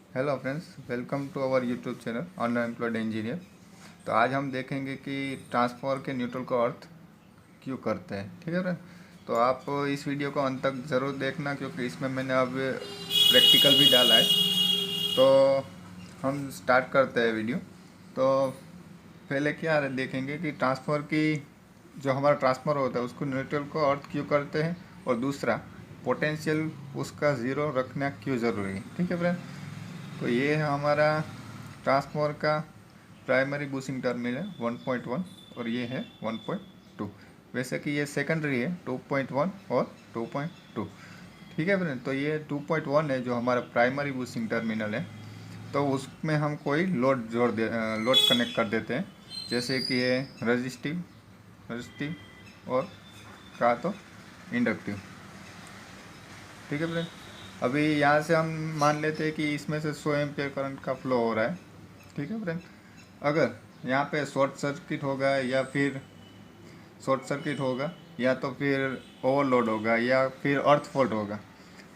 Hello friends, welcome to our YouTube channel unemployed engineer. तो आज हम देखेंगे कि ट्रांसफार्मर के न्यूट्रल को अर्थ क्यों करते हैं। ठीक है फ्रेंड, तो आप इस वीडियो को अंत तक ज़रूर देखना क्योंकि इसमें मैंने अब प्रैक्टिकल भी डाला है। तो हम स्टार्ट करते हैं वीडियो। तो पहले क्या देखेंगे कि ट्रांसफार्मर की जो हमारा ट्रांसफार्मर होता है उसको न्यूट्रल को अर्थ क्यों करते हैं, और दूसरा पोटेंशियल उसका ज़ीरो रखना क्यों ज़रूरी है। ठीक है फ्रेंड, तो ये है हमारा ट्रांसफार्मर का प्राइमरी बूस्टिंग टर्मिनल 1.1 और ये है 1.2। वैसे कि ये सेकेंडरी है 2.1 और 2.2। ठीक है फ्रेंड, तो ये 2.1 है जो हमारा प्राइमरी बूस्टिंग टर्मिनल है। तो उसमें हम कोई लोड कनेक्ट कर देते हैं, जैसे कि ये रजिस्टिव और का तो इंडक्टिव। ठीक है फ्रेंड, अभी यहाँ से हम मान लेते हैं कि इसमें से 100 एम्पियर करंट का फ्लो हो रहा है। ठीक है फ्रेंड, अगर यहाँ पे शॉर्ट सर्किट होगा या तो फिर ओवरलोड होगा या फिर अर्थ फॉल्ट होगा,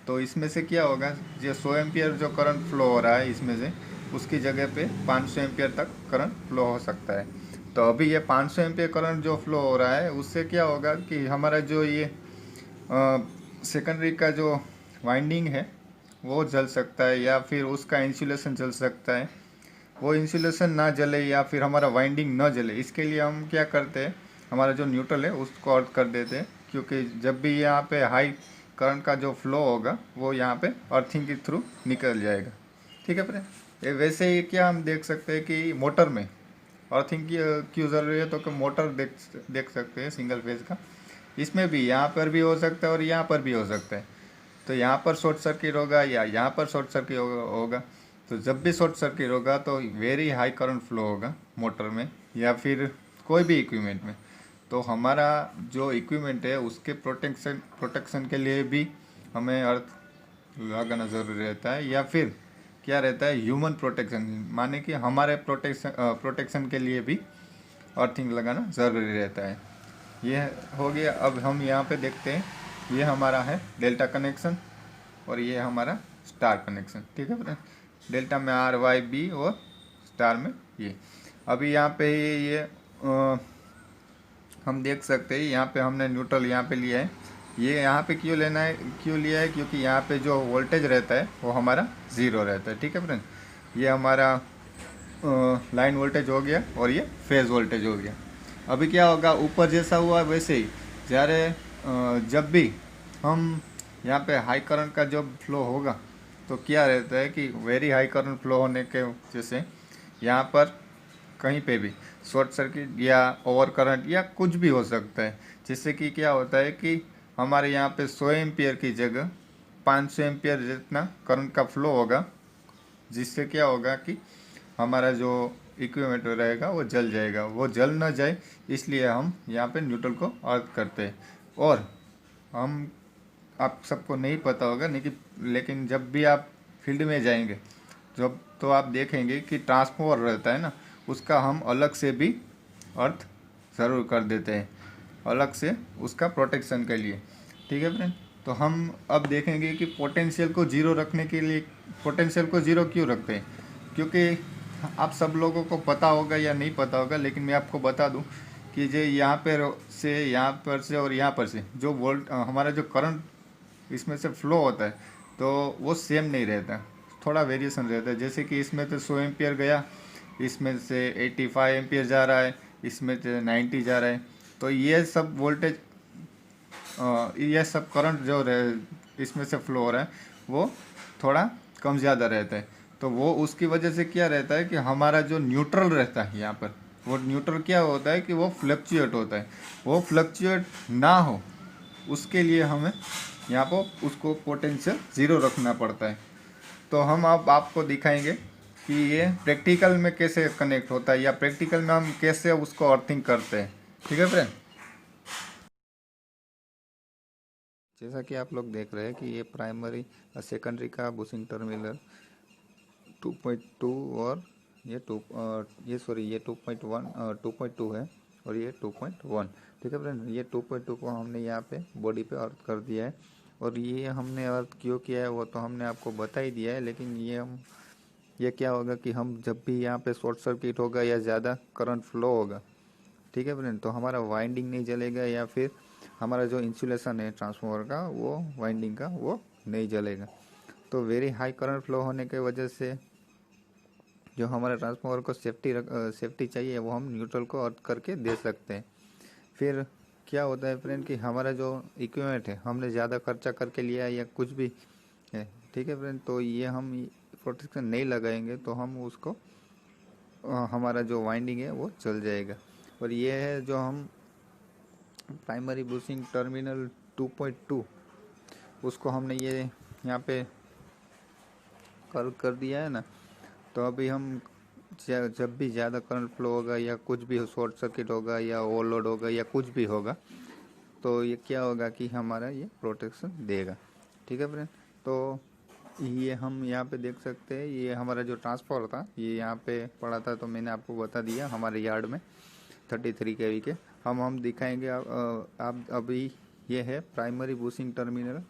तो इसमें से क्या होगा, जो 100 एम्पियर जो करंट फ्लो हो रहा है इसमें से उसकी जगह पे 500 एम्पियर तक करंट फ्लो हो सकता है। तो अभी ये 500 एम्पियर करंट जो फ्लो हो रहा है उससे क्या होगा कि हमारा जो ये सेकेंडरी का जो वाइंडिंग है वो जल सकता है या फिर उसका इंसुलेशन जल सकता है। वो इंसुलेशन ना जले या फिर हमारा वाइंडिंग ना जले, इसके लिए हम क्या करते हैं, हमारा जो न्यूट्रल है उसको अर्थ कर देते हैं, क्योंकि जब भी यहाँ पे हाई करंट का जो फ्लो होगा वो यहाँ पे अर्थिंग के थ्रू निकल जाएगा। ठीक है फ्रेंड, ये वैसे ही क्या हम देख सकते हैं कि मोटर में अर्थिंग की क्यों ज़रूरी है, तो कि मोटर देख सकते हैं सिंगल फेज का, इसमें भी यहाँ पर भी हो सकता है और यहाँ पर भी हो सकता है। तो यहाँ पर शॉर्ट सर्किट होगा या यहाँ पर शॉर्ट सर्किट होगा। तो जब भी शॉर्ट सर्किट होगा तो वेरी हाई करंट फ्लो होगा मोटर में या फिर कोई भी इक्विपमेंट में। तो हमारा जो इक्विपमेंट है उसके प्रोटेक्शन के लिए भी हमें अर्थ लगाना ज़रूरी रहता है, या फिर क्या रहता है, ह्यूमन प्रोटेक्शन, माने कि हमारे प्रोटेक्शन के लिए भी अर्थिंग लगाना ज़रूरी रहता है। ये हो गया। अब हम यहाँ पे देखते हैं, ये हमारा है डेल्टा कनेक्शन और ये हमारा स्टार कनेक्शन। ठीक है फ्रेंड, डेल्टा में RYB और स्टार में ये। अभी यहाँ पे ये हम देख सकते हैं, यहाँ पे हमने न्यूट्रल यहाँ पे लिया है। ये यहाँ पे क्यों लिया है, क्योंकि यहाँ पे जो वोल्टेज रहता है वो हमारा ज़ीरो रहता है। ठीक है फ्रेंड, ये हमारा लाइन वोल्टेज हो गया और ये फेज वोल्टेज हो गया। अभी क्या होगा, ऊपर जैसा हुआ वैसे ही जब भी हम यहाँ पे हाई करंट का जब फ्लो होगा तो क्या रहता है कि वेरी हाई करंट फ्लो होने के वजह से यहाँ पर कहीं पे भी शॉर्ट सर्किट या ओवर करंट या कुछ भी हो सकता है, जिससे कि क्या होता है कि हमारे यहाँ पे 100 एम्पियर की जगह 500 एम्पियर जितना करंट का फ्लो होगा, जिससे क्या होगा कि हमारा जो इक्विपमेंट रहेगा वो जल जाएगा। वो जल ना जाए इसलिए हम यहाँ पे न्यूट्रल को अर्थ करते हैं। और हम आप सबको नहीं पता होगा लेकिन जब भी आप फील्ड में जाएंगे जब तो आप देखेंगे कि ट्रांसफार्मर रहता है ना, उसका हम अलग से भी अर्थ ज़रूर कर देते हैं, अलग से उसका प्रोटेक्शन के लिए। ठीक है फ्रेंड, तो हम अब देखेंगे कि पोटेंशियल को ज़ीरो रखने के लिए पोटेंशियल को ज़ीरो क्यों रखते हैं। क्योंकि आप सब लोगों को पता होगा या नहीं पता होगा, लेकिन मैं आपको बता दूं कि जो यहाँ पर से और यहाँ पर से जो हमारा जो करंट इसमें से फ्लो होता है तो वो सेम नहीं रहता, थोड़ा वेरिएशन रहता है। जैसे कि इसमें तो 100 एम्पियर गया, इसमें से 85 एम्पियर जा रहा है, इसमें से 90 जा रहा है। तो ये सब करंट जो इसमें से फ्लो हो रहा है वो थोड़ा कम ज़्यादा रहता है। तो वो उसकी वजह से क्या रहता है कि हमारा जो न्यूट्रल रहता है यहाँ पर, वो न्यूट्रल क्या होता है कि वो फ्लक्चुएट होता है। वो फ्लक्चुएट ना हो उसके लिए हमें यहाँ पर उसको पोटेंशियल ज़ीरो रखना पड़ता है। तो हम अब आपको दिखाएंगे कि ये प्रैक्टिकल में कैसे कनेक्ट होता है या प्रैक्टिकल में हम कैसे उसको अर्थिंग करते हैं। ठीक है फ्रेंड, जैसा कि आप लोग देख रहे हैं कि ये प्राइमरी सेकेंडरी का बूस्टिंग टर्मिनल 2.2 और ये 2.2 है और ये 2.1। ठीक है फ्रेंड, ये 2.2 को हमने यहाँ पे बॉडी पे अर्थ कर दिया है। और ये हमने अर्थ क्यों किया है वो तो हमने आपको बता ही दिया है, लेकिन ये हम ये क्या होगा कि हम जब भी यहाँ पे शॉर्ट सर्किट होगा या ज़्यादा करंट फ्लो होगा, ठीक है फ्रेंड, तो हमारा वाइंडिंग नहीं जलेगा या फिर हमारा जो इंसुलेशन है ट्रांसफार्मर का वो वाइंडिंग का वो नहीं जलेगा। तो वेरी हाई करंट फ्लो होने की वजह से जो हमारे ट्रांसफार्मर को सेफ्टी चाहिए वो हम न्यूट्रल को अर्थ करके दे सकते हैं। फिर क्या होता है फ्रेंड कि हमारा जो इक्विपमेंट है हमने ज़्यादा खर्चा करके लिया या कुछ भी है, ठीक है फ्रेंड, तो ये हम प्रोटेक्शन नहीं लगाएंगे तो हम उसको हमारा जो वाइंडिंग है वो चल जाएगा। और ये है जो हम प्राइमरी बुशिंग टर्मिनल 2.2 उसको हमने ये यहाँ पे कर दिया है ना। तो अभी हम जब भी ज़्यादा करंट फ्लो होगा या कुछ भी शॉर्ट सर्किट होगा या ओवरलोड होगा या कुछ भी होगा तो ये क्या होगा कि हमारा ये प्रोटेक्शन देगा, ठीक है फ्रेंड। तो ये हम यहाँ पे देख सकते हैं, ये हमारा जो ट्रांसफार्मर था ये यहाँ पे पड़ा था, तो मैंने आपको बता दिया हमारे यार्ड में 33 kV के हम दिखाएंगे। आप अभी ये है प्राइमरी बूस्टिंग टर्मिनल,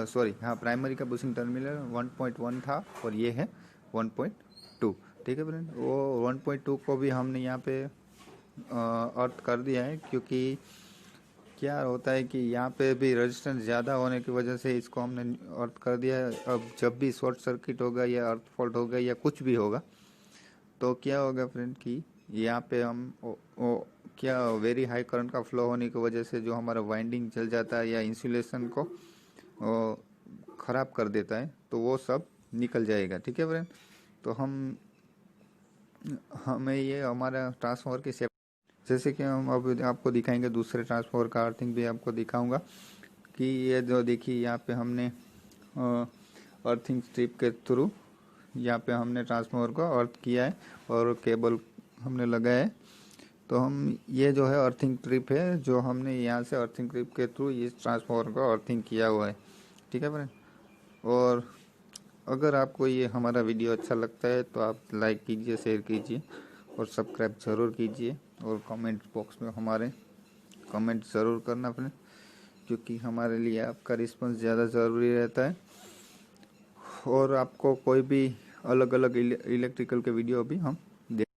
सॉरी हाँ प्राइमरी का बूस्टिंग टर्मिनल 1.1 था और ये है 1.2, ठीक है फ्रेंड। वो 1.2 को भी हमने यहाँ पे अर्थ कर दिया है, क्योंकि क्या होता है कि यहाँ पे भी रेजिस्टेंस ज़्यादा होने की वजह से इसको हमने अर्थ कर दिया है। अब जब भी शॉर्ट सर्किट होगा या अर्थ फॉल्ट होगा या कुछ भी होगा तो क्या होगा फ्रेंड कि यहाँ पे हम क्या वेरी हाई करंट का फ्लो होने की वजह से जो हमारा वाइंडिंग चल जाता है या इंसुलेशन को ख़राब कर देता है, तो वो सब निकल जाएगा, ठीक है फ्रेंड। तो हमें ये हमारा ट्रांसफार्मर की सेफ्टी, जैसे कि हम अब आपको दिखाएंगे दूसरे ट्रांसफार्मर का अर्थिंग भी आपको दिखाऊंगा कि ये जो देखिए यहाँ पे हमने अर्थिंग स्ट्रिप के थ्रू यहाँ पे हमने ट्रांसफार्मर को अर्थ किया है और केबल हमने लगाया है। तो हम ये जो है अर्थिंग ट्रिप है जो हमने यहाँ से अर्थिंग ट्रिप के थ्रू इस ट्रांसफार्मर को अर्थिंग किया हुआ है, ठीक है फ्रेंड। और अगर आपको ये हमारा वीडियो अच्छा लगता है तो आप लाइक कीजिए, शेयर कीजिए और सब्सक्राइब ज़रूर कीजिए और कमेंट बॉक्स में हमारे कमेंट ज़रूर करना फ्रेंड, क्योंकि हमारे लिए आपका रिस्पांस ज़्यादा ज़रूरी रहता है। और आपको कोई भी अलग अलग इलेक्ट्रिकल के वीडियो भी हम